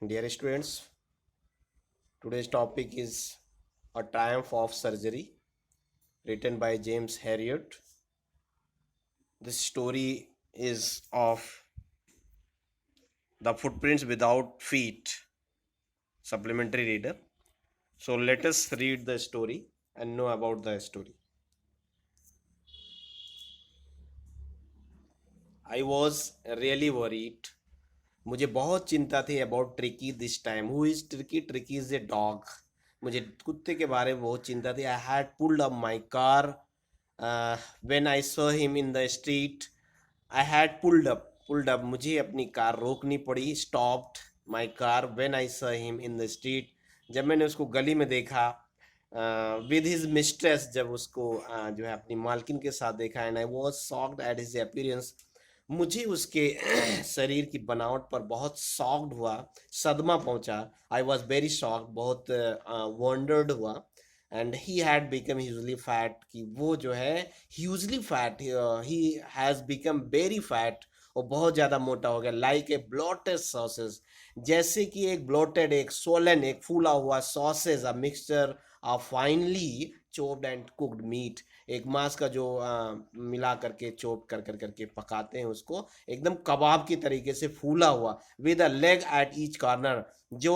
Dear students, today's topic is A Triumph of Surgery, written by James Herriot. This story is of The Footprints Without Feet, supplementary reader. So let us read the story and know about the story. I was really worried. मुझे बहुत चिंता थी about tricky this time. Who is tricky? Tricky is a dog. मुझे कुत्ते के बारे में बहुत चिंता थी. I had pulled up my car when I saw him in the street. I had pulled up मुझे अपनी कार रोकनी पड़ी. Stopped my car when I saw him in the street. जब मैंने उसको गली में देखा विद हिज मिस्ट्रेस, जब उसको जो है अपनी मालकिन के साथ देखा. And I was shocked at his appearance. मुझे उसके शरीर की बनावट पर बहुत शॉक्ड हुआ, सदमा पहुंचा. आई वॉज वेरी शॉक्ड, बहुत वंडर्ड हुआ. And he had become hugely fat, कि वो जो है hugely fat, he has become very fat, और बहुत ज़्यादा मोटा हो गया. लाइक ए ब्लोटेड सॉसेज, जैसे कि एक ब्लोटेड, एक सोलन, एक फूला हुआ sausage, a mixture of finely chopped and cooked meat. एक मांस का जो मिला करके चोप करके पकाते हैं उसको, एकदम कबाब की तरीके से फूला हुआ. With a leg at each corner, जो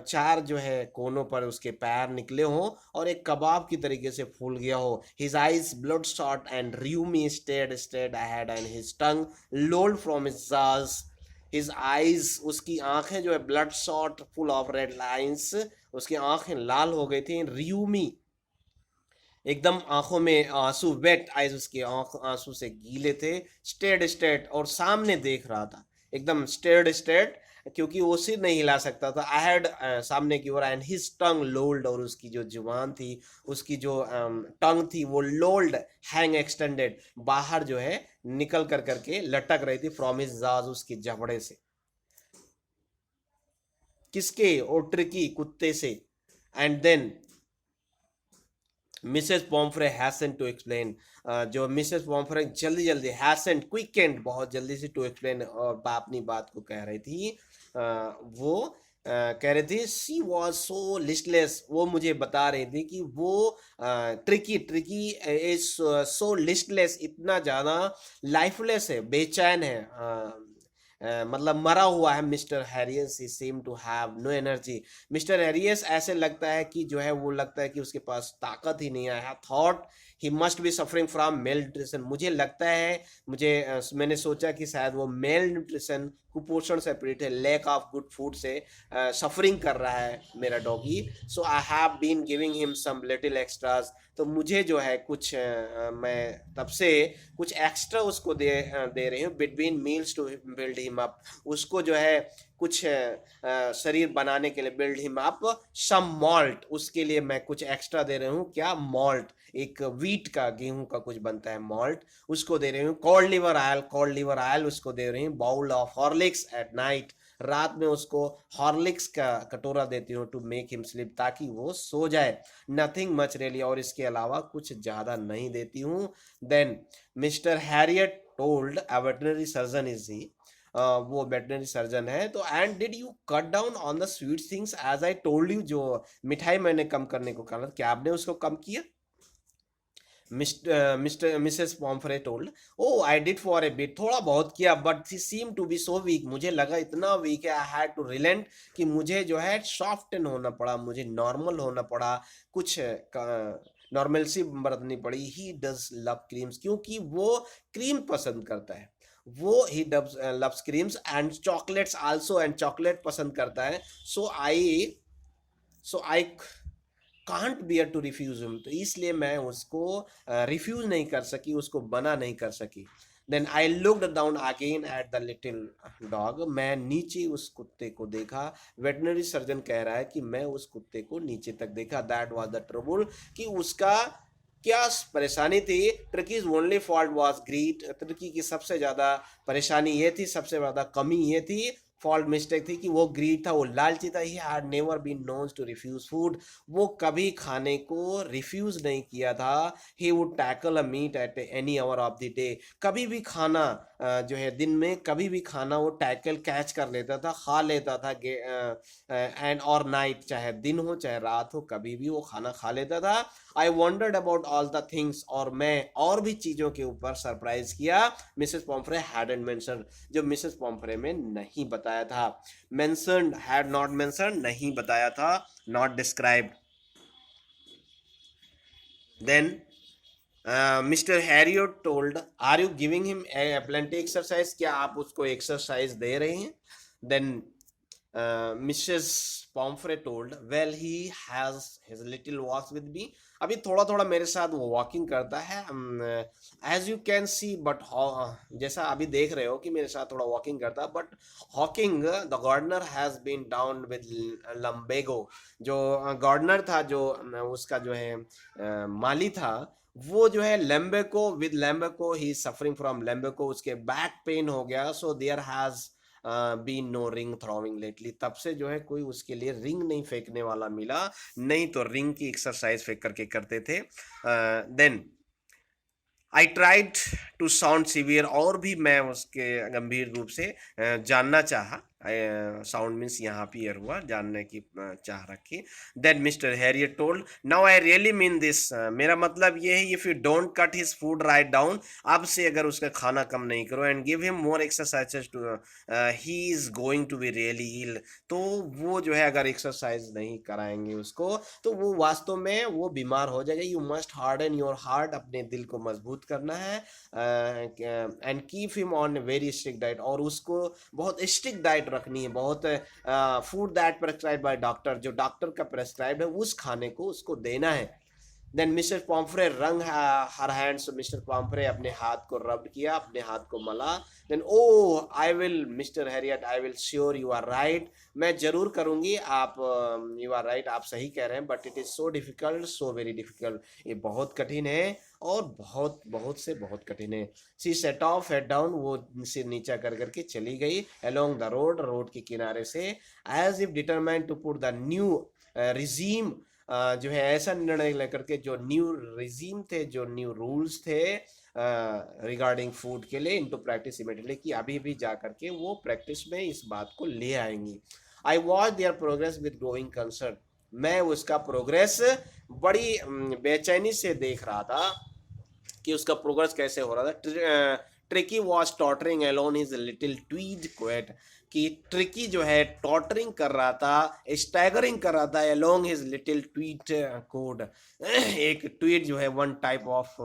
चार जो है कोनों पर उसके पैर निकले हों और एक कबाब की तरीके से फूल गया हो. His eyes bloodshot and rheumy stared ahead and his tongue lolled from his jaws. His eyes, उसकी आंखें जो है bloodshot, full of red lines, उसकी आंखें लाल हो गई थी. रियूमी, एकदम आंखों में आंसू, वेट आइज, उसके आंख आंसू से गीले थे. स्टेड, और सामने देख रहा था. एकदम स्टेड, क्योंकि वो सिर नहीं हिला सकता था. आई हैड, सामने की ओर. एंड हिज टंग लोल्ड, और उसकी जो जुबान थी, उसकी जो टंग थी, वो लोल्ड, हैंग एक्सटेंडेड, बाहर जो है निकल करके लटक रही थी. फ्रॉम हिज जाज, उसके जबड़े से. किसके? और ट्रिकी, कुत्ते से. And then Mrs Pumphrey hasten to explain, जो मिसेस पॉम्फ्रे जल्दी हैसन, क्विक एंड, बहुत जल्दी से, टू एक्सप्लेन, और अपनी बात को कह रही थी. वो कह रही थी शी वॉज सो लिस्टलेस, वो मुझे बता रही थी कि वो ट्रिकी इज सो लिस्टलेस, इतना ज़्यादा लाइफलेस है, बेचैन है. मतलब मरा हुआ है. Mr Herriot he seems to have no energy. Mr Herriot ऐसे लगता है कि जो है वो लगता है कि उसके पास ताकत ही नहीं है. Thought he must be suffering from mail nutrition, मुझे लगता है, मैंने सोचा कि शायद वो मेल न्यूट्रिशन, कुपोषण से पीड़ित है, लैक ऑफ गुड फूड से सफरिंग कर रहा है मेरा doggy. So I have been giving him some little extras, तो मुझे जो है कुछ मैं तब से कुछ एक्स्ट्रा उसको दे रही हूँ. Between meals to build him up, उसको जो है कुछ शरीर बनाने के लिए, build him up. Some malt, उसके लिए मैं कुछ एक्स्ट्रा दे रही हूँ. क्या? मॉल्ट, एक व्हीट का, गेहूं का कुछ बनता है, मॉल्ट, उसको दे रही हूँ. कोल्ड लिवर ऑयल उसको दे रही हूँ. Bowl of Horlicks at night, रात में उसको हॉर्लिक्स का कटोरा देती हूँ, टू मेक हिम स्लीप, ताकि वो सो जाए. नथिंग मच रियली, और इसके अलावा कुछ ज़्यादा नहीं देती हूँ. Then Mr Herriot told, a veterinary surgeon is he, वो वेटनरी सर्जन है. तो and did you cut down on the sweet things as I told you, जो मिठाई मैंने कम करने को कहा, क्या आपने उसको कम किया? Mr Mrs Pumphrey told, oh I did for a bit, थोड़ा बहुत किया, but she seem to be so weak, मुझे लगा इतना वीक है. आई हैड टू रिलेंट, कि मुझे जो है सॉफ्टन होना पड़ा, मुझे नॉर्मल होना पड़ा, कुछ नॉर्मलसी बरतनी पड़ी. ही डज लव क्रीम्स, क्योंकि वो क्रीम पसंद करता है. वो he dubs loves creams and chocolates also, and chocolate पसंद करता है. So I can't bear to refuse him, तो इसलिए मैं उसको रिफ्यूज नहीं कर सकी, उसको मना नहीं कर सकी. Then I looked down again at the little dog, मैं नीचे उस कुत्ते को देखा. वेटनरी सर्जन कह रहा है कि मैं उस कुत्ते को नीचे तक देखा. दैट वाज द ट्रबल, कि उसका क्या परेशानी थी. Tricki's only fault was greed, Tricki की सबसे ज़्यादा परेशानी ये थी, सबसे ज़्यादा कमी ये थी, फॉल्ट मिस्टेक थी, कि वो ग्रीड था, वो लालची था. He had never been known to refuse food, वो कभी खाने को रिफ्यूज नहीं किया था. He would tackle a meat at any hour of the day, कभी भी खाना जो है दिन में कभी भी खाना वो टैकल कैच कर लेता था, खा लेता था, एंड और नाइट, चाहे दिन हो चाहे रात हो, कभी भी वो खाना खा लेता था। आई wandered about all the things, और मैं और भी चीज़ों के ऊपर सरप्राइज किया मिसेस पॉम्फ्रे हैडंट मेंशन, जो मिसेस पॉम्फ्रे में नहीं बताया था। मेंशनड, हैड नॉट मेंशन, नहीं बताया था, not described. Then Mr Herriot told, are you giving him plenty exercise, क्या आप उसको एक्सरसाइज दे रहे हैं? Then Mrs Pumphrey told, well he has his little walks with me, अभी थोड़ा थोड़ा मेरे साथ वो वॉकिंग करता है, as you can see, but जैसा अभी देख रहे हो कि मेरे साथ थोड़ा वॉकिंग करता है, बट हॉकिंग the gardener has been down with lumbago, जो गार्डनर था, जो उसका जो है माली था, वो जो है lumbago, with lumbago he suffering from lumbago, उसके बैक पेन हो गया, so there has been no ring throwing lately, तब से जो है कोई उसके लिए रिंग नहीं फेंकने वाला मिला, नहीं तो रिंग की एक्सरसाइज फेंक करके करते थे। Then I tried to sound severe, और भी मैं उसके गंभीर रूप से जानना चाहा, साउंड मीन्स यहाँ पे ईयर हुआ, जानने की चाह रखी। Then Mr Herriot told, now I really mean this, मेरा मतलब ये है, if you don't cut his food right down, अब से अगर उसका खाना कम नहीं करो, and give him more exercises too, he is going to be really ill, तो वो जो है अगर एक्सरसाइज नहीं कराएंगे उसको तो वो वास्तव में वो बीमार हो जाएगा। You must harden your heart, अपने दिल को मजबूत करना है, and keep him on very strict diet, और उसको बहुत स्ट्रिक्ट डाइट रखनी है, बहुत food that prescribe by doctor, जो डॉक्टर का प्रेस्क्राइब है उस खाने को उसको देना है। देन मिस्टर पॉम्फ्रे रंग हर हैंड्स, मिस्टर पॉम्फ्रे अपने हाथ को रब किया, अपने हाथ को मला। Then oh I will Mr Herriot, I will sure you are right, मैं जरूर करूंगी, आप यू आर राइट, आप सही कह रहे हैं, but it is so difficult, so very difficult, ये बहुत कठिन है, और बहुत बहुत से बहुत कठिन है। सी सेट ऑफ हेड डाउन, वो सिर नीचा कर करके चली गई अलोंग द रोड, रोड के किनारे से, as if determined to put the new regime, जो है ऐसा निर्णय लेकर के, जो न्यू रिजीम थे, जो न्यू रूल्स थे रिगार्डिंग फूड के लिए, इनटू प्रैक्टिस इमीडिएटली, कि अभी भी जा करके वो प्रैक्टिस में इस बात को ले आएंगी। I watch there progress with growing concern, मैं उसका प्रोग्रेस बड़ी बेचैनी से देख रहा था कि उसका प्रोग्रेस कैसे हो रहा था। Tricki was tottering along is little tweed coat, कि ट्रिकी जो है टॉटरिंग कर रहा था, स्टैगरिंग कर रहा था along his little Tweed code, एक ट्वीड जो है वन टाइप ऑफ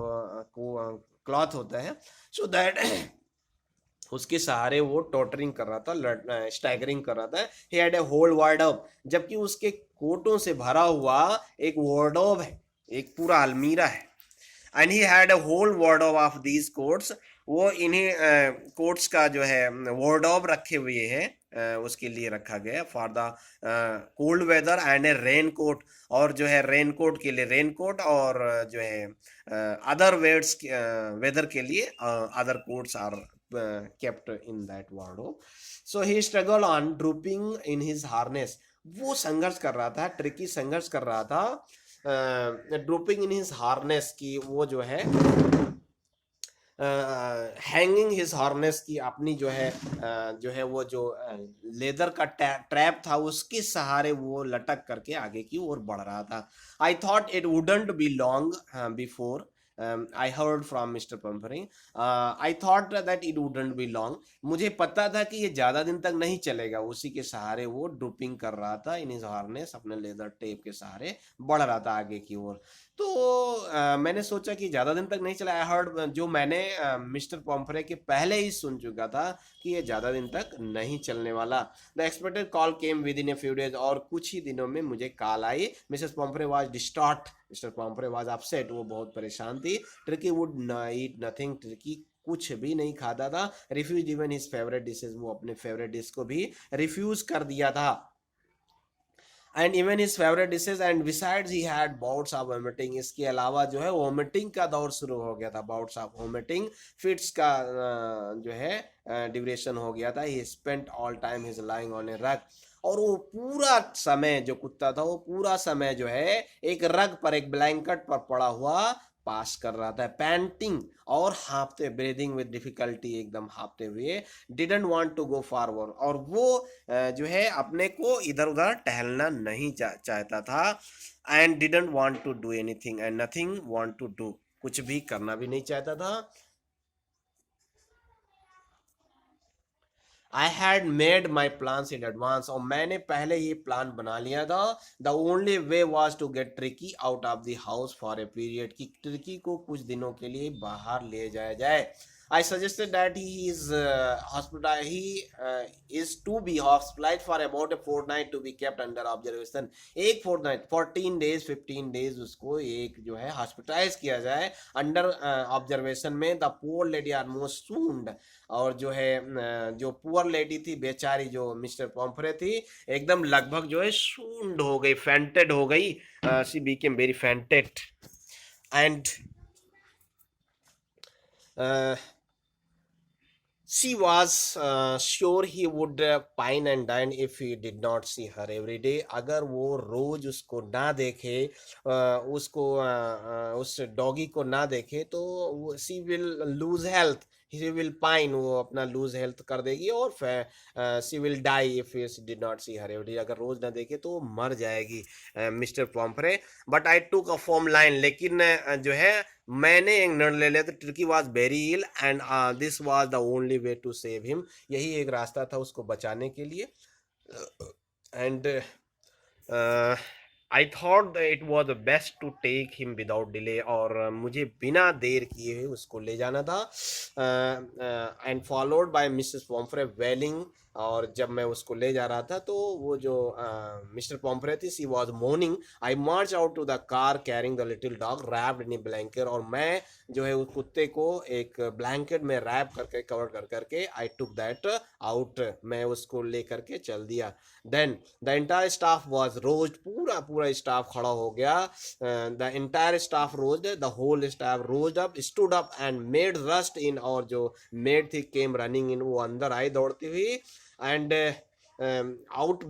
क्लॉथ होता है, सो दैट उसके सहारे वो टॉटरिंग कर रहा था, स्टैगरिंग कर रहा था। He had a whole wardrobe, जबकि उसके कोटों से भरा हुआ एक वार्डरोब है, एक पूरा अलमीरा है, and he had a whole wardrobe of these coats, वो इन्हीं कोट्स का जो है वार्डरोब रखे हुए हैं, उसके लिए रखा गया for the cold weather and a rain coat, और जो है रेन कोट के लिए रेन कोट, और जो है अदर वेयर्स वेदर के लिए other coats are kept in that wardrobe. So he struggled on drooping in his harness, वो संघर्ष कर रहा था, ट्रिकी संघर्ष कर रहा था ड्रोपिंग इन हिज हार्नेस की, वो जो है हैंगिंग हिज हार्नेस की, अपनी जो है वो जो लेदर का ट्रैप था उसके सहारे वो लटक करके आगे की ओर बढ़ रहा था। आई thought it wouldn't be long before I heard from Mr. Pumphrey. I thought that it wouldn't be long. मुझे पता था कि ये ज़्यादा दिन तक नहीं चलेगा, उसी के सहारे वो ड्रूपिंग कर रहा था, इन हिज हार्नेस, अपने लेदर टेप के सहारे बढ़ रहा था आगे की ओर। तो मैंने सोचा कि ज़्यादा दिन तक नहीं चला। आई हर्ड, जो मैंने मिस्टर पॉम्फ्रे के पहले ही सुन चुका था कि ये ज़्यादा दिन तक नहीं चलने वाला। The expected call came within a few days, और कुछ ही दिनों में मुझे कॉल आई। Mrs Pumphrey was distraught, Mr पॉम्फ्रे was upset, वो बहुत परेशान थी। Tricki would eat nothing, Tricki कुछ भी नहीं खाता था। Refuse even his favourite dishes, वो अपने फेवरेट डिश को भी रिफ्यूज कर दिया था। And even his favourite dishes, and besides he had bouts of vomiting, इसके अलावा जो है वोमिटिंग का दौर शुरू हो गया था, बाउट्स ऑफ वोमिटिंग, फिट्स का जो है ड्यूरेशन हो गया था। He spent all time his lying on a rug, और वो पूरा समय जो कुत्ता था वो पूरा समय जो है एक रग पर, एक ब्लैंकेट पर पड़ा हुआ पास कर रहा था, पैंटिंग और हाँफते, ब्रीदिंग विद डिफिकल्टी, एकदम हाँफते हुए, didn't want to go forward, और वो जो है अपने को इधर उधर टहलना नहीं चाहता था, and didn't want to do anything and nothing want to do, कुछ भी करना भी नहीं चाहता था। I had made my plans in advance, और मैंने पहले ये प्लान बना लिया था। The only way was to get Tricki out of the house for a period, कि ट्रिकी को कुछ दिनों के लिए बाहर ले जाया जाए। I suggested that he is hospital. He is to be hospitalized for about a fortnight to be kept under observation. एक fortnight, 14 days, 15 days उसको एक जो है hospitalize किया जाए under observation में। The poor lady almost swooned, और जो है जो पुअर लेडी थी बेचारी, जो मिस्टर पॉम्फ्रे थी, एकदम लगभग जो है सूंड हो गई, फेंटेड हो गई, she became very fainted, and she was sure he would pine and dine if he did not see her every day. अगर वो रोज उसको ना देखे, उसको उस डॉगी को ना देखे, तो she will lose health, he will pine, वो अपना लूज हेल्थ कर देगी, और she will die if she did not see her every day, अगर रोज ना देखे तो मर जाएगी मिस्टर पॉम्फ्रे। बट आई टूक अ फॉर्म लाइन, लेकिन जो है मैंने एक निर्णय ले लिया था, Tricki was very ill and this was the only way to save him, यही एक रास्ता था उसको बचाने के लिए। And I thought it was the best to take him without delay, और मुझे बिना देर किए हुए उसको ले जाना था। And followed by Mrs Pumphrey wailing, और जब मैं उसको ले जा रहा था तो वो जो मिस्टर पॉम्फ्रे थी, she was mourning. I march out to the car carrying the little dog wrapped in a blanket, और मैं जो है उस कुत्ते को एक ब्लैंकेट में रैप करके, कवर कर करके, आई टुक दैट आउट, मैं उसको ले करके चल दिया। Then the entire staff was roused, पूरा पूरा स्टाफ खड़ा हो गया, the entire staff roused, the whole staff roused up, stood up and made rust in, और जो मेड थी केम रनिंग इन, वो अंदर आई दौड़ती हुई, एंड आउट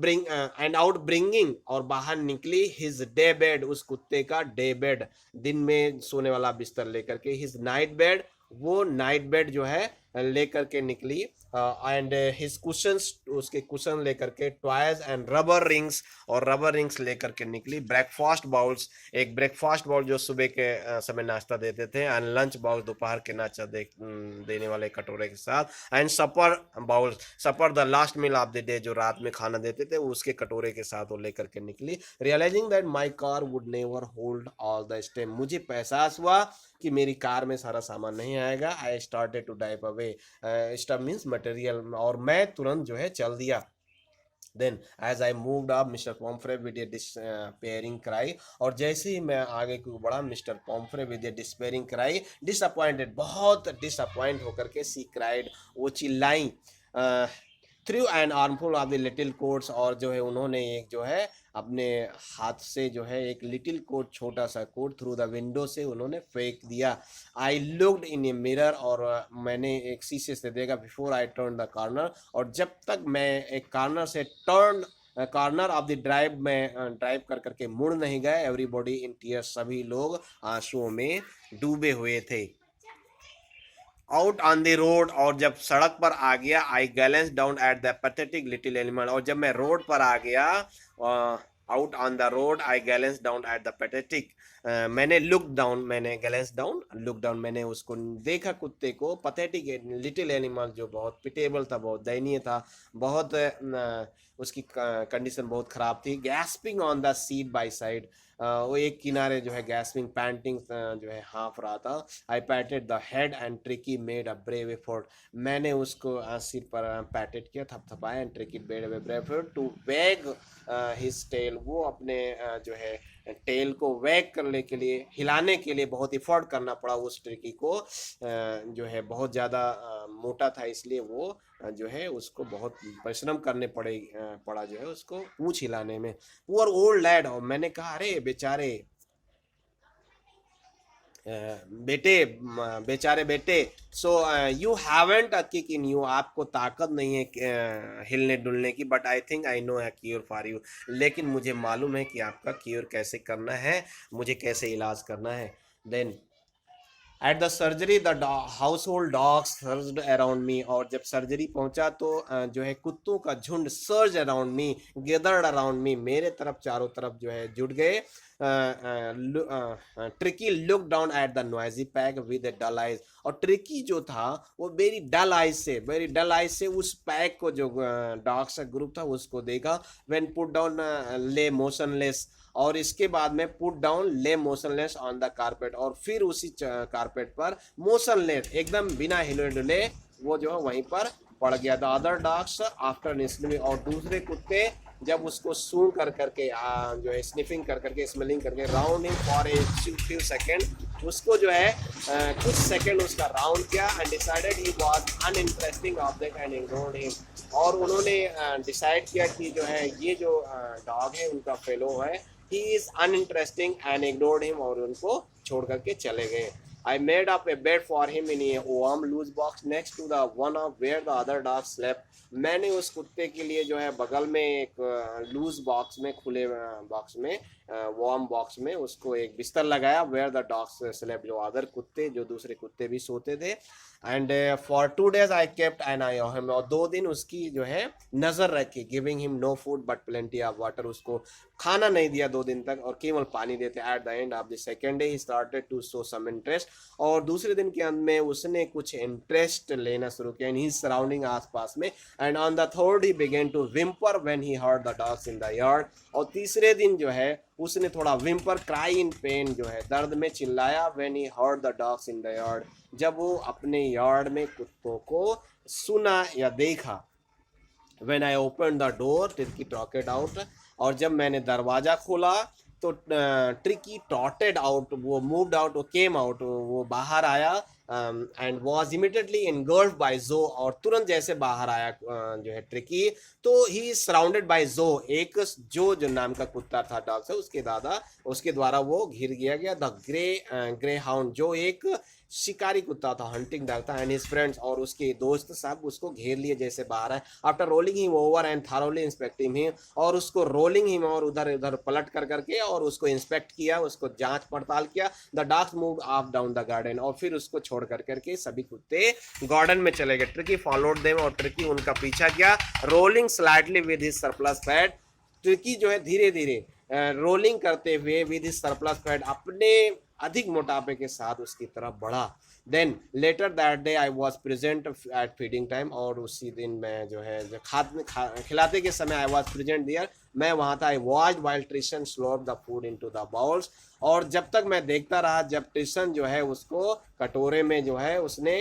ब्रिंगिंग, और बाहर निकली, हिज डे बेड, उस कुत्ते का डे बेड, दिन में सोने वाला बिस्तर लेकर के, हिज नाइट बेड, वो नाइट बेड जो है लेकर के निकली, एंड हिज कुशंस, उसके कुशन लेकर के, टॉयज एंड रबर रिंग्स, और रबर रिंग्स लेकर के निकली, ब्रेकफास्ट बाउल्स, एक ब्रेकफास्ट बाउल जो सुबह के समय नाश्ता देते थे, एंड लंच बाउल दोपहर के नाश्ता देने वाले कटोरे के साथ, and supper bowls, supper the last meal of the day, जो रात में खाना देते थे, उसके कटोरे के साथ वो लेकर के निकली। Realising that my car would never hold all the stuff, मुझे एहसास हुआ कि मेरी कार में सारा सामान नहीं आएगा। I started to drive away, stuff means material, और मैं तुरंत जो है चल दिया। Then as I moved up, Mr. Pomfrey with a despairing cry, और जैसे ही मैं आगे को बढ़ा, mister पॉम्फ्रे with A despairing cry, disappointed, बहुत डिसअपॉइंट होकर के, सी क्राइड, वो चिल्लाई, through an armful of the little quotes, और जो है उन्होंने एक जो है अपने हाथ से जो है एक लिटिल कोट, छोटा सा कोट, थ्रू द विंडो से उन्होंने फेंक दिया। I looked in a mirror, और मैंने एक शीशे से देखा, before I turn the corner, और जब तक मैं एक कॉर्नर से कॉर्नर ऑफ द ड्राइव में ड्राइव कर करके मुड़ नहीं गए, एवरीबॉडी इन टीयर्स, सभी लोग आंसुओं में डूबे हुए थे। आउट ऑन द रोड, और जब सड़क पर आ गया, I glanced down at the pathetic little animal, और जब मैं रोड पर आ गया, out on the road, I glanced down at the pathetic, मैंने लुक डाउन, मैंने गैलेंस डाउन, लुक डाउन, मैंने उसको देखा, कुत्ते को, पैथेटिक लिटिल एनिमल, जो बहुत पिटेबल था, बहुत दयनीय था, बहुत उसकी कंडीशन बहुत ख़राब थी, gasping on the seat by side, वो एक किनारे जो है गैस्पिंग, पैंटिंग जो है हाँफ रहा था। I patted the head and Tricki made a brave effort, मैंने उसको सिर पर पैटेड किया, थपथपाया, and Tricki made a brave effort to wag his tail, वो अपने जो है टेल को वैग करने के लिए, हिलाने के लिए बहुत इफर्ट करना पड़ा उस ट्रिकी को, जो है बहुत ज़्यादा मोटा था, इसलिए वो जो है उसको बहुत परिश्रम करने पड़ा जो है उसको पूंछ हिलाने में। पुअर ओल्ड लैड, और मैंने कहा अरे बेचारे बेटे, बेचारे बेटे, so you haven't a kick in you, आपको ताकत नहीं है हिलने डुलने की, but I think I know a cure for you, लेकिन मुझे मालूम है कि आपका क्योर कैसे करना है, मुझे कैसे इलाज करना है। Then at the surgery the household dogs surged around me, और जब सर्जरी पहुंचा तो जो है कुत्तों का झुंड surge around me, gathered around me, मेरे तरफ चारों तरफ जो है जुट गए। Tricki look down at the noisy pack with dull eyes, और ट्रिकी जो था वो वेरी डल आइज से उस पैक को, जो डॉग्स का ग्रुप था, उसको देखा। व्हेन पुट डाउन ले मोशनलेस, और इसके बाद में पुट डाउन ले मोशनलेस ऑन द कारपेट, और फिर उसी कारपेट पर मोशनलेस एकदम बिना हिले डुले वो जो है वहीं पर पड़ गया। The other dogs after sniffing, और दूसरे कुत्ते जब उसको सूंघ कर करके जो है स्निफिंग कर करके स्मेलिंग करके round him for a few second, उसको जो है कुछ सेकंड उसका राउंड किया and decided he was uninteresting object and ignored him, और उन्होंने डिसाइड किया कि जो है ये जो डॉग है उनका फेलो है, he is uninteresting and ignored him, और उनको छोड़ करके चले गए। I made up a bed for him in a warm loose box next to the one of where the other dogs slept. मैंने उस कुत्ते के लिए जो है बगल में एक लूज बॉक्स में, खुले बॉक्स में, वार्म बॉक्स में उसको एक बिस्तर लगाया। वेयर द डॉग्स स्लेप्ट, जो अदर कुत्ते, जो दूसरे कुत्ते भी सोते थे। And for 2 days I kept an eye on him, और 2 दिन उसकी जो है नजर रखी। Giving him no food but plenty of water, उसको खाना नहीं दिया 2 दिन तक और केवल पानी देते। At the end of the second day he started to show some interest, और दूसरे दिन के अंत में उसने कुछ इंटरेस्ट लेना शुरू किया इन हिज सराउंडिंग, आसपास में। And on the third he began to whimper when he heard the dogs in the yard, और तीसरे दिन जो है उसने थोड़ा विम्पर, क्राई इन पेन, जो है दर्द में चिल्लाया। When he heard the dogs in the yard, जब वो अपने यार्ड में कुत्तों को सुना या देखा। When I open the door Tricki trotted out, और जब मैंने दरवाजा खोला तो ट्रिकी ट्रॉटेड आउट, वो मूव्ड आउट, वो केम आउट, वो बाहर आया। And was immediately engulfed by जो, और तुरंत जैसे बाहर आया जो है ट्रिकी, तो ही इज सराउंडेड बाय जो, एक जो नाम का कुत्ता था डॉग से, उसके दादा, उसके द्वारा वो घिर गया गया। द ग्रे हाउंड, जो एक शिकारी कुत्ता था, हंटिंग डॉग था, एंड हिज फ्रेंड्स, और उसके दोस्त सब उसको घेर लिए जैसे बाहर है। After rolling him over and thoroughly inspecting him, और उसको रोलिंग हिम, और उधर उधर पलट कर करके और उसको इंस्पेक्ट किया, उसको जांच पड़ताल किया। The dogs moved of down the garden, और फिर उसको छोड़ कर करके सभी कुत्ते गार्डन में चले गए। ट्रिकी फॉलोड देम, और ट्रिकी उनका पीछा किया। Rolling slightly with his surplus fat, tricky जो है धीरे धीरे रोलिंग करते हुए विद हिज सरप्लस फैट, अपने अधिक मोटापे के साथ उसकी तरफ बढ़ा। Then later that day I was present at feeding time, और उसी दिन मैं जो है खिलाते के समय आई वॉज प्रेजेंट दियर, मैं वहाँ था। I watch while Tristan slop the food into the bowls, और जब तक मैं देखता रहा जब ट्रिशन जो है उसको कटोरे में जो है उसने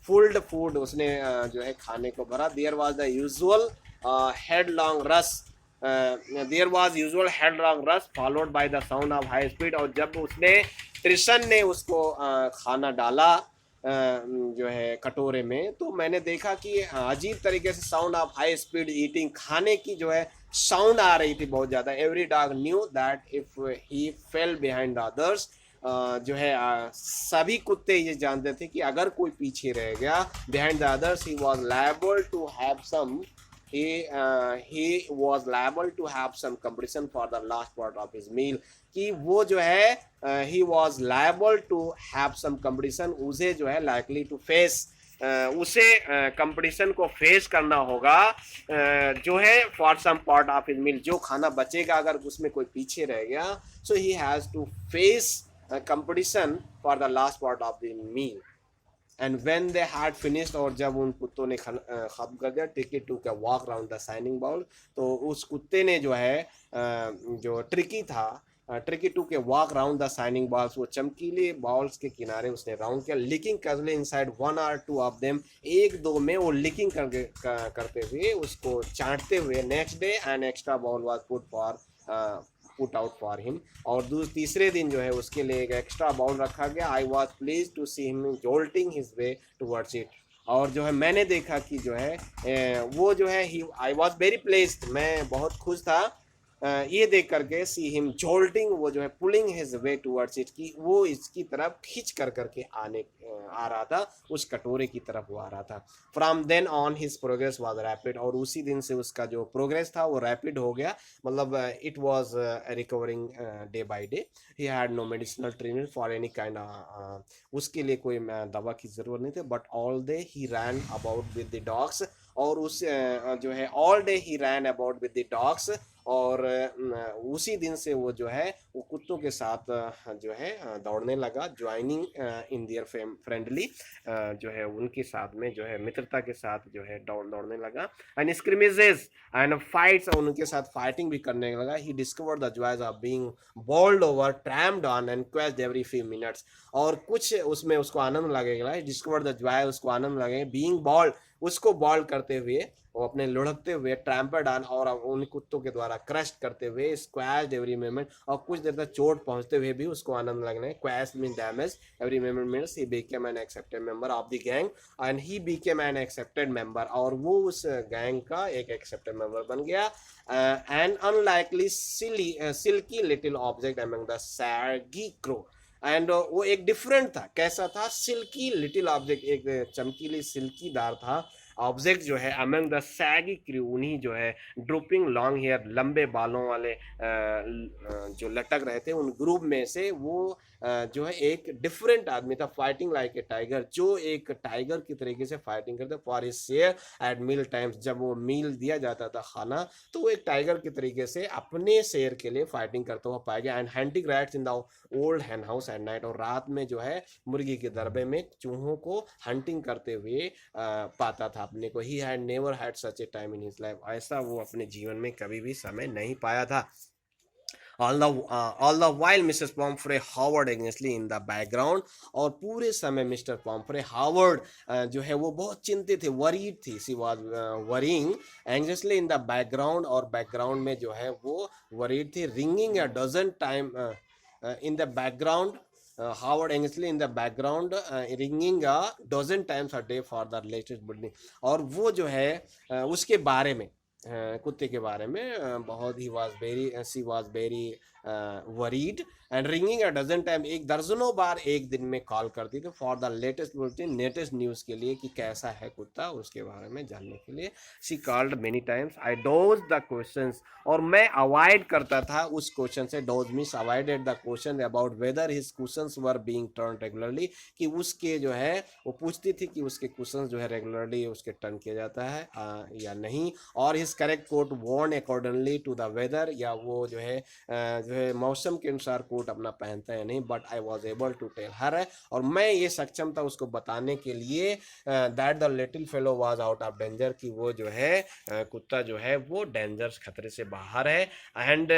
फुल्ड फूड उसने जो है खाने को भरा। There was the usual headlong rush, there was usual headlong rush followed by the sound of high speed, और जब उसने ट्रिशन ने उसको खाना डाला जो है कटोरे में, तो मैंने देखा कि अजीब तरीके से sound of high speed eating, खाने की जो है साउंड आ रही थी बहुत ज़्यादा। Every dog knew that if he fail behind the others, जो है सभी कुत्ते ये जानते थे कि अगर कोई पीछे रह गया behind the others, he was liable to have some he was liable to have some competition for the last part of his meal, कि वो जो है he was liable to have some competition, उसे जो है likely to face, उसे competition को face करना होगा जो है for some part of his meal, जो खाना बचेगा अगर उसमें कोई पीछे रह गया, so he has to face competition for the last part of the meal. And when they had finished, और जब उन कुत्तों ने खत्म कर दिया, Tricki took a walk around the shining bowl, तो उस कुत्ते ने जो है जो ट्रिकी था, Tricki took walk around the shining bowls, वो चमकीले बॉल्स के किनारे उसने राउंड किया। Licking casually inside 1 or 2 of them, एक दो में वो लिकिंग करते हुए उसको चाटते हुए। Next day an extra ball was put out for him, और तीसरे दिन जो है उसके लिए एक एक्स्ट्रा बाउल रखा गया। I was please to see him jolting his way towards it, और जो है मैंने देखा कि जो है वो जो है आई वॉज वेरी प्लेस्ड, मैं बहुत खुश था ये देख करके सी हिम जोल्टिंग, वो जो है pulling his way towards it, की वो इसकी तरफ खींच कर करके आ रहा था, उस कटोरे की तरफ वो आ रहा था। From then on his progress was rapid, और उसी दिन से उसका जो प्रोग्रेस था वो रैपिड हो गया, मतलब it was recovering day by day. He had no medicinal treatment for any kind, उसके लिए कोई दवा की ज़रूरत नहीं थी। But all day he ran about with the dogs, और उस जो है all day he ran about with the dogs, और उसी दिन से वो जो है वो कुत्तों के साथ जो है दौड़ने लगा, ज्वाइनिंग इन दियर फ्रेंडली, जो है उनके साथ में जो है मित्रता के साथ जो है दौड़ने लगा। एंड स्क्रिमेजेस एंड फाइट्स, उनके साथ फाइटिंग भी करने लगा। He discovered the joys of being bowled over, trampled on and squashed every few minutes, और कुछ उसमें उसको आनंद लगेगा। डिस्कवर्ड द जॉय, उसको आनंद लगेगा, बीइंग बॉल्ड, उसको बॉल्ड करते हुए, वो अपने लुढ़कते हुए, ट्रैम्पर्ड ऑन, और उन कुत्तों के द्वारा क्रश्ड करते हुए, स्क्वैश्ड एवरी मोमेंट, और कुछ देर तक चोट पहुंचते हुए भी उसको आनंद लगना है। Quash mean damage, every moment means he became an accepted member of the gang, and he became an accepted member, और वो उस गैंग का एक एक्सेप्टेड मेंबर बन गया। An unlikely silky little object among the shaggy crew, and वो एक different था। कैसा था? सिल्की लिटिल ऑब्जेक्ट, एक चमकीली सिल्कीदार था ऑब्जेक्ट जो है, अमंग द सैगी क्रू, उन्हीं जो है ड्रूपिंग लॉन्ग हेयर, लंबे बालों वाले जो लटक रहे थे, उन ग्रुप में से वो जो है एक डिफरेंट आदमी था। फाइटिंग लाइक ए टाइगर, जो एक टाइगर की तरीके से फाइटिंग करते। For his share at meal times, जब वो मील दिया जाता था खाना, तो वो एक टाइगर की तरीके से अपने शेर के लिए फाइटिंग करता हुआ पाया गया। And hunting rats in the old hen house at night, और रात में जो है मुर्गी के दरबे में चूहों को हंटिंग करते हुए पाता था अपने को। ही had never had such A time in his life, ऐसा वो अपने जीवन में कभी भी समय नहीं पाया था। All the while Mrs. Pomfrey hovered anxiously in the background, और पूरे समय मिस्टर पॉम्फ्रे हावर्ड जो है वो बहुत चिंतित थे, वरीड थी, she was worrying anxiously in the background, और बैकग्राउंड में जो है वो वरीड थी। Ringing a dozen time in the background, Howard anxiously in the background, ringing a dozen times a day for the latest building, और वो जो है उसके बारे में कुत्ते के बारे में बहुत ही was very she was very worried and ringing a dozen time, एक दर्जनों बार एक दिन में कॉल करती थी for the latest bulletin, latest news के लिए कि कैसा है कुत्ता, उसके बारे में जानने के लिए। She called many times, I dodged the questions, और मैं अवॉइड करता था उस क्वेश्चन से। Dodge means avoided the question about whether his questions were being turned regularly, कि उसके जो है वो पूछती थी कि उसके क्वेश्चंस जो है रेगुलरली उसके टर्न किया जाता है या नहीं, और his correct coat worn accordingly to the weather, या वो जो है मौसम के अनुसार कोट अपना पहनता है नहीं। But I was able to tell her, और मैं ये सक्षम था उसको बताने के लिए that the little fellow was out of danger, कि वो जो है कुत्ता जो है वो डेंजर, खतरे से बाहर है। एंड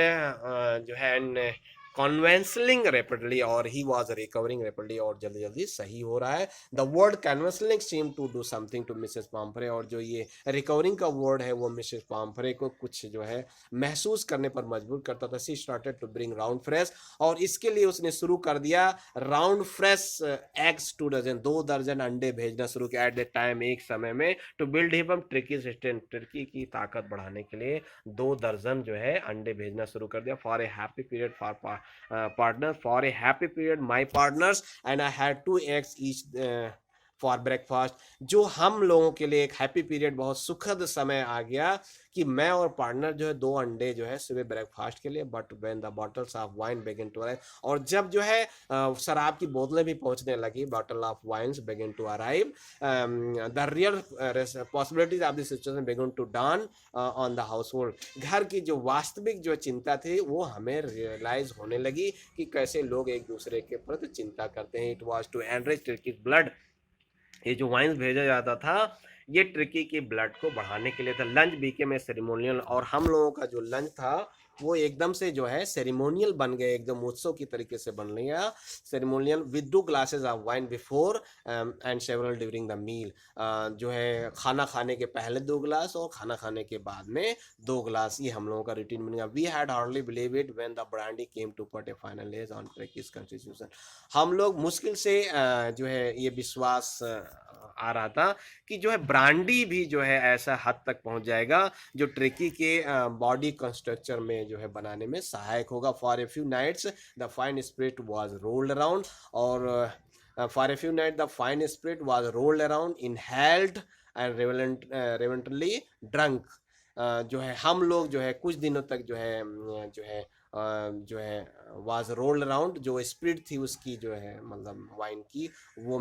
जो है कॉन्वेंसलिंग रेपिडली, और ही वाज रिकवरिंग रेपिडली, और जल्दी जल्दी सही हो रहा है। The word convalescing seem to do something to Mrs Pumphrey, और जो ये रिकवरिंग का वर्ड है वो मिसेस पॉम्फ्रे को कुछ जो है महसूस करने पर मजबूर करता था। She started to bring round fresh, और इसके लिए उसने शुरू कर दिया राउंड फ्रेश एग्स 2 डजन, 2 दर्जन अंडे भेजना शुरू किया एट द टाइम, एक समय में। To build him Tricki system, Tricki की ताकत बढ़ाने के लिए 2 दर्जन जो है अंडे भेजना शुरू कर दिया। For a happy period for partners, for a happy period my partners, and I had 2 eggs each for breakfast, जो हम लोगों के लिए एक हैप्पी पीरियड, बहुत सुखद समय आ गया कि मैं और पार्टनर जो है 2 अंडे जो है सुबह ब्रेकफास्ट के लिए। But when the bottles of wine begin to arrive, और जब जो है शराब की बोतलें भी पहुंचने लगी, bottle of wines begin to arrive, the real possibilities of the situation begin to dawn on the household, घर की जो वास्तविक जो चिंता थी वो हमें रियलाइज होने लगी कि कैसे लोग एक दूसरे के प्रति चिंता करते हैं। It was to enrich Tricki's blood, ये जो वाइन्स भेजा जाता था ये टर्की की ब्लड को बढ़ाने के लिए था। लंच बीके में सेरेमोनियल, और हम लोगों का जो लंच था वो एकदम से जो है सेरेमोनियल बन गया, एकदम उत्सव की तरीके से बन गया ceremonial, with 2 glasses of wine before and several during the meal, जो है खाना खाने के पहले 2 ग्लास और खाना खाने के बाद में 2 ग्लास, ये हम लोगों का रूटीन बन गया। We had hardly believe it when the brandy came to put a final edge on Tricki's constitution, हम लोग मुश्किल से जो है ये विश्वास आ रहा था कि जो है ब्रांडी भी जो है ऐसा हद तक पहुंच जाएगा जो ट्रिकी के बॉडी कंस्ट्रक्चर में जो है बनाने में सहायक होगा। For a few nights the fine spirit was rolled around, और for a few night the fine spirit was rolled around, inhaled and reverently drunk. जो है हम लोग जो है कुछ दिनों तक जो है जो है वाज रोल्ड अराउंड, जो स्पिरिट थी उसकी जो है मतलब वाइन की, वो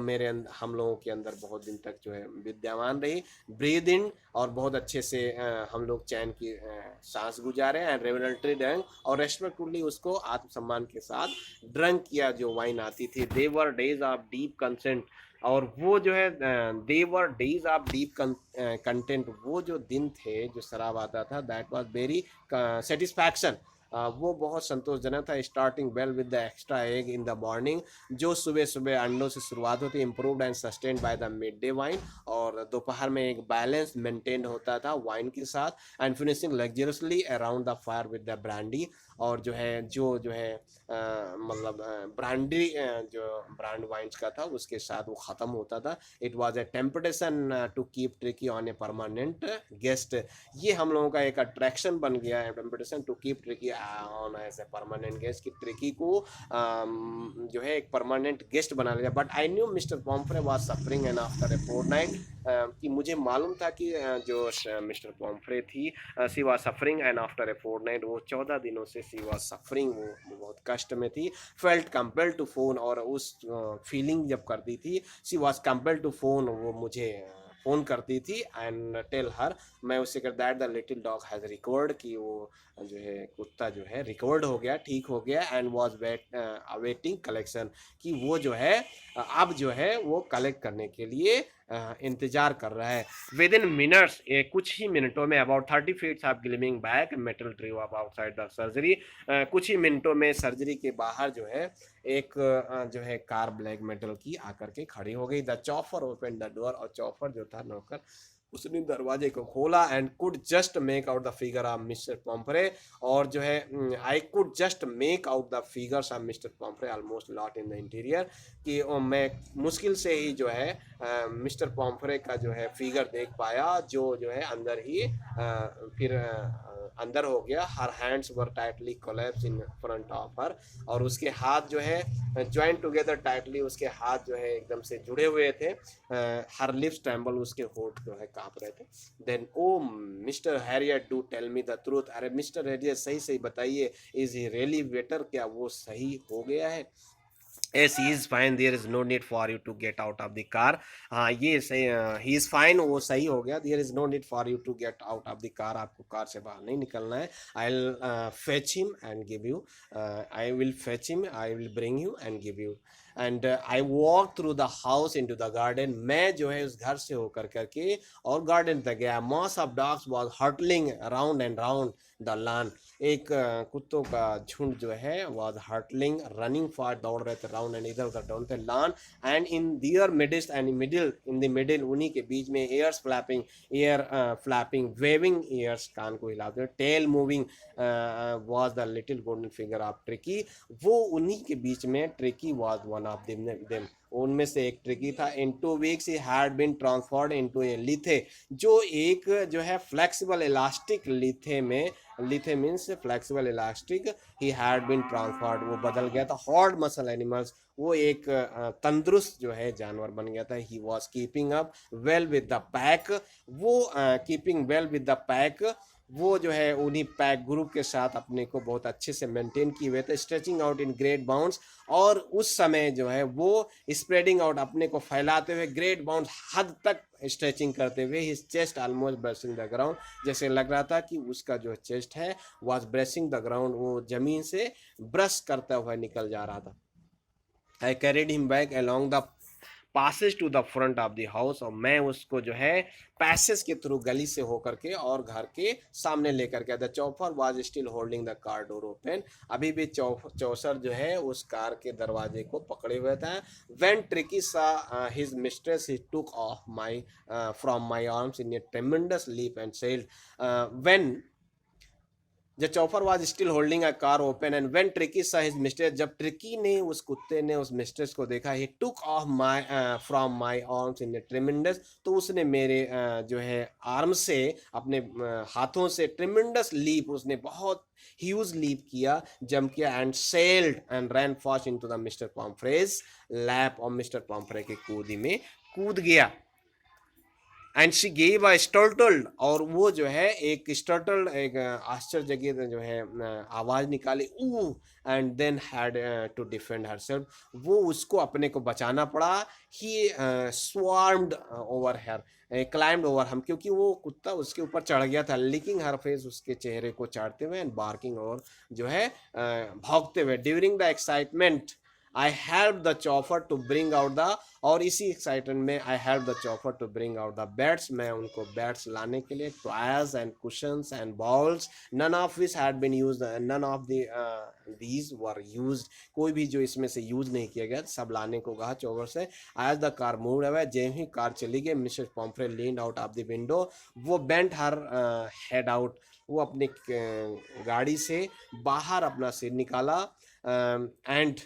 हम लोगों के अंदर बहुत दिन तक जो है विद्यमान रही। ब्रीद इन, और बहुत अच्छे से हम लोग चैन की सांस गुजारे, एंड रेवलेंटरी ड्रंक, और रेस्पेक्टफुली उसको आत्मसम्मान के साथ ड्रंक किया जो वाइन आती थी। दे वर डेज ऑफ डीप कंसेंट, और वो जो है देवर डेज ऑफ डीप कंटेंट, वो जो दिन थे जो शराब आता था, दैट वाज वेरी सेटिस्फैक्शन, वो बहुत संतोषजनक था। Starting well with the extra egg in the morning, जो सुबह सुबह अंडों से शुरुआत होती है, improved and sustained by the mid day wine, और दोपहर में एक बैलेंस मेंटेन होता था वाइन के साथ, and finishing luxuriously around the fire with the brandy, और जो है जो है मतलब ब्रांडी जो ब्रांड वाइन्स का था उसके साथ वो ख़त्म होता था। It was a temptation to keep Tricki on a permanent guest, ये हम लोगों का एक अट्रैक्शन बन गया है, temptation to keep Tricki on as a permanent guest, कि ट्रिकी को जो है एक परमानेंट गेस्ट बना लिया। But I knew mister पॉम्फ्रे was suffering and after a fortnight, कि मुझे मालूम था कि जो मिस्टर पॉम्फ्रे थी, she was suffering and after a Fortnite, वो 14 दिनों से सी वाज सफरिंग, वो बहुत कष्ट में थी। फेल्ट कंपेल्ड टू फोन, और उस फीलिंग जब करती थी, she was compelled to phone, वो मुझे फ़ोन करती थी, एंड टेल हर, मैं उससे कर that the little dog has recovered, कि वो जो है कुत्ता जो है रिकवर्ड हो गया, ठीक हो गया, एंड वाज अवेटिंग कलेक्शन, कि वो जो है अब जो है वो कलेक्ट करने के लिए इंतजार कर रहा है। विद इन मिनट्स, कुछ ही मिनटों में, about 30 feet of gleaming black metal drew up outside the surgery, कुछ ही मिनटों में सर्जरी के बाहर जो है एक जो है कार ब्लैक मेटल की आकर के खड़ी हो गई। The chopper open the door, और चॉपर जो था नौकर, उसने दरवाजे को खोला, and could just make out the figure of mister पॉम्फ्रे, और जो है I could just make out the figures of mister पॉम्फ्रे almost lot in the interior, कि मैं मुश्किल से ही जो है मिस्टर पॉम्फ्रे का जो है फिगर देख पाया, जो है अंदर ही फिर अंदर हो गया। Her hands were tightly collapse in front of her, और उसके हाथ जो है ज्वाइन टुगेदर टाइटली, उसके हाथ जो है एकदम से जुड़े हुए थे। हर लिप्स ट्रेम्बल, उसके होठ जो है कांप रहे थे। Then oh mister Herriot do tell me the truth, अरे मिस्टर हैरियट सही सही बताइए, इज ही रियली बेटर, क्या वो सही हो गया है? Yes, he is fine. There is no need for you to get out of the car. हाँ ये सही, he is fine, वो सही हो गया। There is no need for you to get out of the car. आपको car से बाहर नहीं निकलना है। I'll fetch him and give you. I will fetch him. I will bring you and give you. And I walk through the house into the garden. मैं जो है उस घर से होकर करके और गार्डन तक गया। Mass of dogs was hurtling round and round the lawn. एक कुत्तों का झुंड जो है was hurtling, running far, दौड़ रहे थे राउंड एंड इधर उधर दौड़ते lawn, and in their midst and in the middle, उन्हीं के बीच में ears flapping, waving ears, कान को हिलाते, tail moving was the little golden figure of Tricky. वो उन्हीं के बीच में Tricky was one of them. उनमें से एक ट्रिकी था। In 2 weeks he had been transformed into a lithe, जो एक जो है flexible elastic lithe means flexible elastic, he had been transformed, वो बदल गया था। हॉर्ड मसल एनिमल्स, वो एक तंदुरुस्त जो है जानवर बन गया था। He was keeping up well with the pack, वो keeping well with the pack, वो जो है उन्हीं पैक ग्रुप के साथ अपने को बहुत अच्छे से मेंटेन किए हुए थे। Stretching out in great bounds, और उस समय जो है वो स्प्रेडिंग आउट, अपने को फैलाते हुए, ग्रेट बाउंड हद तक स्ट्रेचिंग करते हुए, his chest almost brushing the ground, जैसे लग रहा था कि उसका जो चेस्ट है वाज ब्रशिंग द ग्राउंड, वो जमीन से ब्रश करता हुआ निकल जा रहा था। I carried him back along the passage to the front of the house, और मैं उसको जो है पैसेज के थ्रू, गली से होकर के और घर के सामने लेकर के। The chauffeur was still holding the car door open, अभी भी चौसर जो है उस कार के दरवाजे को पकड़े हुए था। When Tricky saw his mistress, he took off my from my arms in a tremendous leap and sailed, when the chopper was still holding a car open and when Tricky saw his mistress, जब Tricky ने उस कुत्ते ने उस mistress को देखा, he took off my from my arms in tremendous, तो उसने मेरे जो है आर्म से, अपने हाथों से ट्रिमेंडस लीप, उसने बहुत ह्यूज लीप किया, जंप किया, and sailed and ran fast into the mister Pumphrey's lap, और मिस्टर पॉम्फ्रे के कूदी में कूद गया। And she gave a startled, और वो जो है एक स्टर्टल्ड, एक आश्चर्यचकित जो है आवाज निकाली, ऊ, and then had to defend herself, वो उसको अपने को बचाना पड़ा। He swarmed over her, climbed over him, क्योंकि वो कुत्ता उसके ऊपर चढ़ गया था, लिकिंग हर फेस, उसके चेहरे को चाटते हुए, एंड बार्किंग, और जो है भौंकते हुए। During the excitement I help the chauffeur to bring out the, और इसी एक्साइटमेंट में I help the chauffeur to bring out the bats, मैं उनको बैट्स लाने के लिए, toys and cushions and balls, none of which had been used, none of these were used, कोई भी जो इसमें से यूज नहीं किया गया, सब लाने को कहा चॉपर से। As the car move away, जैसे ही कार चली गई, Mrs Pomfrey leaned out of the window, वो बेंट हर हेड आउट, वो अपनी गाड़ी से बाहर अपना सिर निकाला, and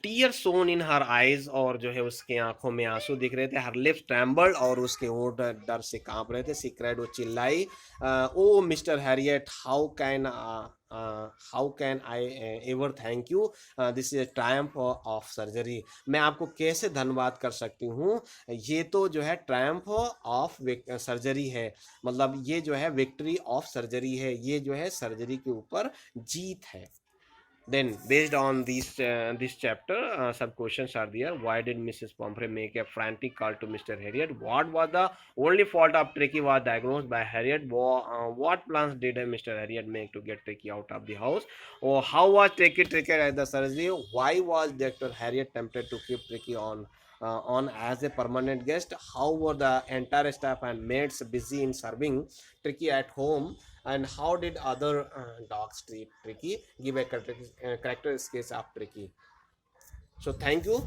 tear shone in her eyes, और जो है उसके आंखों में आंसू दिख रहे थे, हर लिप्स ट्रैम्बल्ड, और उसके होंठ डर से कांप रहे थे। सीक्रेट, वो चिल्लाई, oh mister Herriot, how can I ever thank you, this is triumph of surgery, मैं आपको कैसे धन्यवाद कर सकती हूँ, ये तो जो है ट्रायम्फ ऑफ सर्जरी है, मतलब ये जो है विक्ट्री ऑफ सर्जरी है, ये जो है सर्जरी के ऊपर जीत है। Then, based on this chapter, some questions are there. Why did Mrs. Pomfrey make a frantic call to Mr. Harriet? What was the only fault of Tricky was diagnosed by Harriet? What plans did Mr. Harriet make to get Tricky out of the house? Or how was Tricky treated at the surgery? Why was Dr. Harriet tempted to keep Tricky on as a permanent guest? How were the entire staff and maids busy in serving Tricky at home? And how did other dogs treat Tricky? Give a character sketch of Tricky. So thank you.